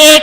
1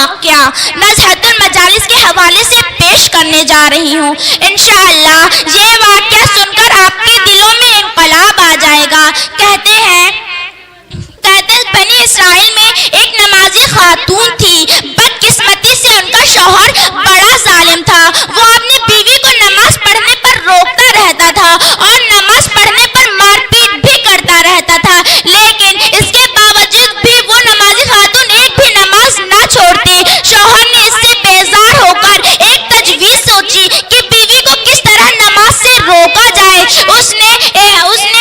واقعہ نزہت المجالس کے حوالے سے پیش کرنے جا رہی ہوں. انشاءاللہ یہ واقعہ سن کر آپ کے دلوں میں انقلاب آ جائے گا. کہتے بنی اسرائیل میں ایک نمازی خاتون تھی. بدقسمتی سے ان کا شوہر بڑا ظالم تھا. وہ اپنی بیوی کو نماز پڑھنے پر روکتا رہتا تھا اور نماز پڑھنے پر مار پیٹ بھی کرتا رہتا تھا. لیکن اس کے باوجود بھی وہ نمازی خاتون ایک بھی نماز نہ چھوڑتی. شوہر نے اس سے بیزار ہو کر ایک تجویز سوچی کہ بیوی کو کس طرح نماز سے روکا جائے. اس نے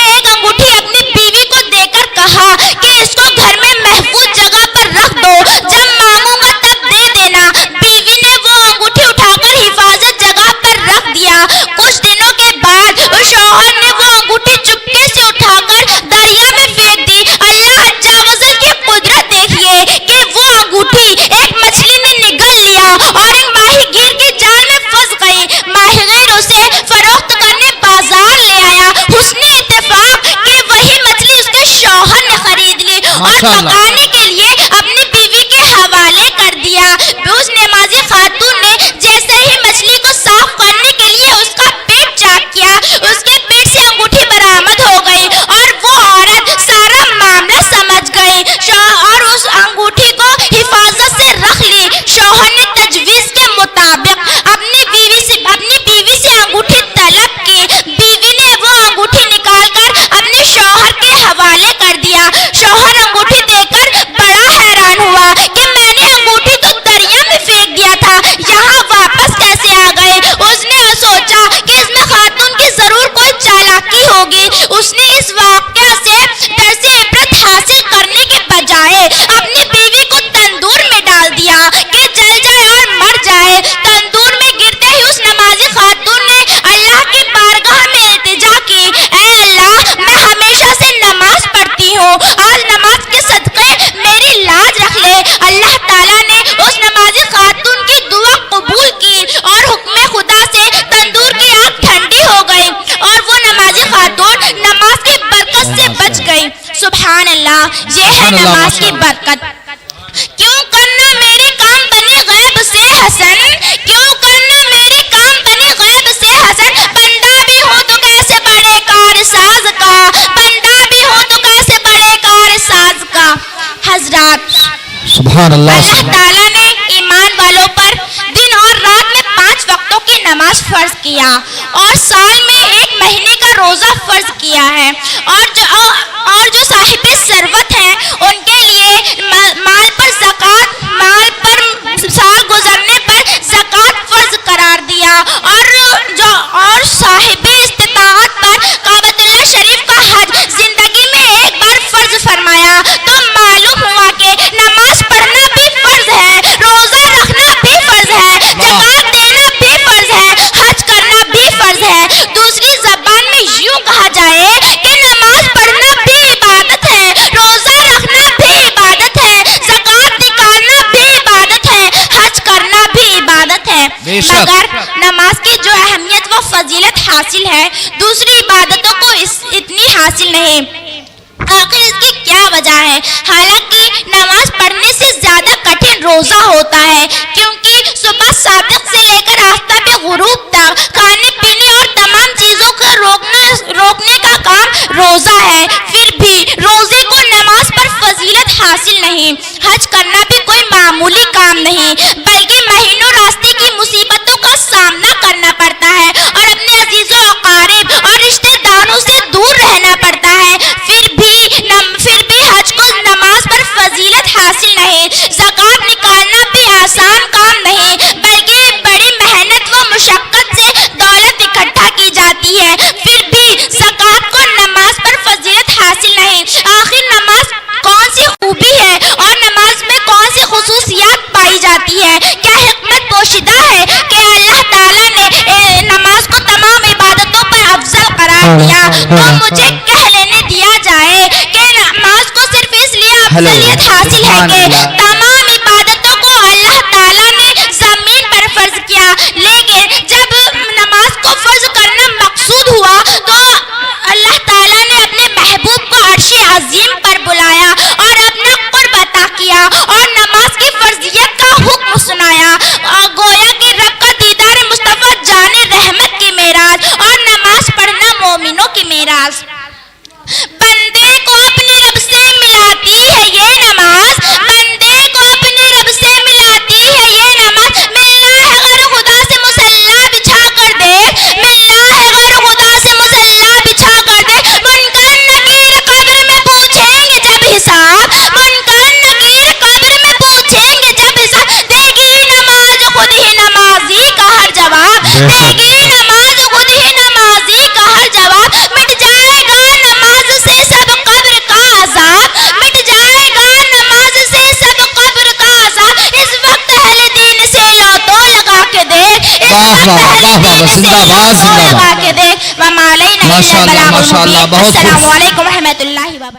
ایک انگوٹھی اپنی بیوی کو دے کر کہا کہ اس کو گھر میں محفوظ جگہ پر رکھ دو, جب مانگوں گا تب دے دینا. بیوی نے وہ انگوٹھی اٹھا کر حفاظت جگہ پر رکھ دیا. کچھ دنوں کے بعد شوہر نے وہ انگوٹھی چپکے سے اٹھا کر دریا میں پھینک دی. اللہ عز و جل کی قدرت دیکھیے کہ وہ انگوٹھی ایک مچھلی نے نگل لیا اور ایک ماہی گیر کے جال میں پھنس گئی. ماہی گیر اسے فروخت کرنے بازار لے آیا. حسن اتفاق کہ وہی مچھلی اس کے شوہر نے خرید لی اور پکانے کے لیے اپنی بیوی کے حوالے کر دیا. اس نمازی خاتون نے جیسے ہی مچھلی کو صاف کرنے کے لیے اس کا پیٹ چاک کیا, اس کے پیٹ سے انگوٹھی برآمد ہو گئی اور وہ عورت سارا معاملہ سمجھ گئی اور اس انگوٹھی کو حفاظت سے رکھ لی. شوہر نے تجویز کے مطابق اپنی بیوی سے انگوٹھی طلب کی. بیوی نے وہ انگوٹھی نکال کر اپنے شوہر کے حوالے کر دیا. شوہر انگوٹھی دیکھ کر بڑا حیران ہوا کہ میں نے انگوٹھی تو دریا میں پھینک دیا تھا, یہاں واپس کیسے آ گئے. اس نے سوچا کہ اس میں خاتون کی ضرور کوئی چالاکی ہوگی. اس نے اس واقعہ سے درس عبرت حاصل کرنے کے بجائے اپنی بیوی کو تندور میں ڈال دیا کہ جل جائے اور مر جائے. تندور میں گرتے ہی اس نمازی خاتون نے اللہ کی بارگاہ میں التجا کی, اے اللہ میں ہمیشہ سے نماز پڑھتی ہوں, آج نماز کے صدقے میری لاج رکھ لے. اللہ تعالیٰ نے اس نمازی خاتون کی دعا قبول کی اور حکم خدا سے تندور کی آگ ٹھنڈی ہو گئی اور وہ نمازی خاتون نماز کی برکت سے بچ گئی. سبحان اللہ, یہ ہے نماز کی برکت. کیوں کرنا میرے کام بنے غیب سے حسن, کیوں کرنا میرے کام بنے غیب سے حسن. بندہ بھی ہوں تو کیسے بڑے کار ساز کا, بندہ بھی ہوں تو کیسے بڑے کار ساز کا. حضرات, سبحان اللہ تعالیٰ نے ایمان والوں پر دن اور رات میں 5 وقتوں کی نماز فرض کیا اور سال میں 1 مہینے کا روزہ فرض کیا ہے. اور جو صاحب ثروت ہیں ان کے لیے مال پر سال گزرنے پر زکوٰۃ فرض قرار دیا اور صاحب استطاعت پر کعبۃ اللہ شریف کا حج زندگی میں ایک بار فرض فرمایا. تو معلوم ہوا کہ نماز پڑھنا بھی فرض ہے, روزہ رکھنا بھی فرض ہے, زکوٰۃ دینا بھی فرض ہے, حج کرنا بھی فرض ہے. دوسری زبان میں یوں کہا جائے کہ نماز پڑھنا بھی عبادت ہے, روزہ رکھنا بھی عبادت ہے, زکوٰۃ نکالنا بھی عبادت ہے, حج کرنا بھی عبادت ہے. مگر نماز کی جو اہمیت و فضیلت حاصل ہے دوسری عبادتوں کو اتنی حاصل نہیں. آخر اس کی کیا وجہ ہے؟ حالانکہ نماز پڑھنے سے زیادہ کٹھن روزہ ہوتا ہے, کیونکہ صبح صادق سے لے کر آفتاب غروب تک کھانے پینے اور تمام چیزوں کو روکنے کا کام روزہ ہے. پھر بھی روزے کو نماز پر فضیلت حاصل نہیں. حج کرنا بھی کوئی معمولی کام نہیں, بلکہ مہینوں راستے کی مصیبتوں کا سامنا کرنا پڑتا ہے اور اپنے عزیزوں اقارب اور رشتہ داروں سے دور رہنا پڑتا ہے. پھر بھی حج کو نماز پر فضیلت حاصل نہیں. زکوٰۃ نکالنا بھی آسان کام نہیں, بلکہ بڑی محنت و مشقت سے دولت اکٹھا کی جاتی ہے. پھر بھی زکوٰۃ کو نماز پر فضیلت حاصل نہیں. آخر نماز کون سی خوبی ہے اور نماز میں کون سی خصوصیات پائی جاتی ہے؟ کیا حکمت پوشیدہ ہے کہ اللہ تعالیٰ نے نماز کو تمام عبادتوں پر افضل قرار دیا؟ تو مجھے کہہ لینے دیا جائے کہ نماز کو صرف اس لیے افضلیت حاصل ہے کہ تمام عبادتوں کو اللہ تعالیٰ نے زمین پر فرض کیا, لیکن جب نماز کو فرض کرنا مقصود ہوا تو اللہ تعالیٰ نے اپنے محبوب کو عرش عظیم پر بلایا اور اپنا قرب عطا کیا اور نماز کی فرضیت کا حکم فرمایا گویا کہ رب کا دیدار مصطفیٰ جان رحمت کی معراج اور نماز پڑھنا مومنوں کی معراج. بندے کو اپنے رب سے ملاتی ہے یہ نماز, بندے کو اپنے رب سے ملاتی ہے یہ نماز. ملنا ہے غیر خدا سے مسلح بچھا کر دیکھ, ملنا ہے غیر خدا سے مسلح بچھا کر دیکھ. منکر نکیر قبر میں پوچھیں گے جب حساب, منکر نکیر قبر میں پوچھیں گے جب حساب. دے گی نماز خود ہی نمازی کا ہر جواب, دے گی نماز خود ہی نمازی کا ہر جواب. مٹ جائے گا نماز سے سب قبر کا عذاب, مٹ جائے گا نماز سے سب قبر کا عذاب. اس وقت اہل دین سے لو تو لگا کے دیکھ, اس وقت اہل دین سے لو تو لگا کے دیکھ. وما علینا الا البلاغ المبین. السلام علیکم ورحمۃ اللہ.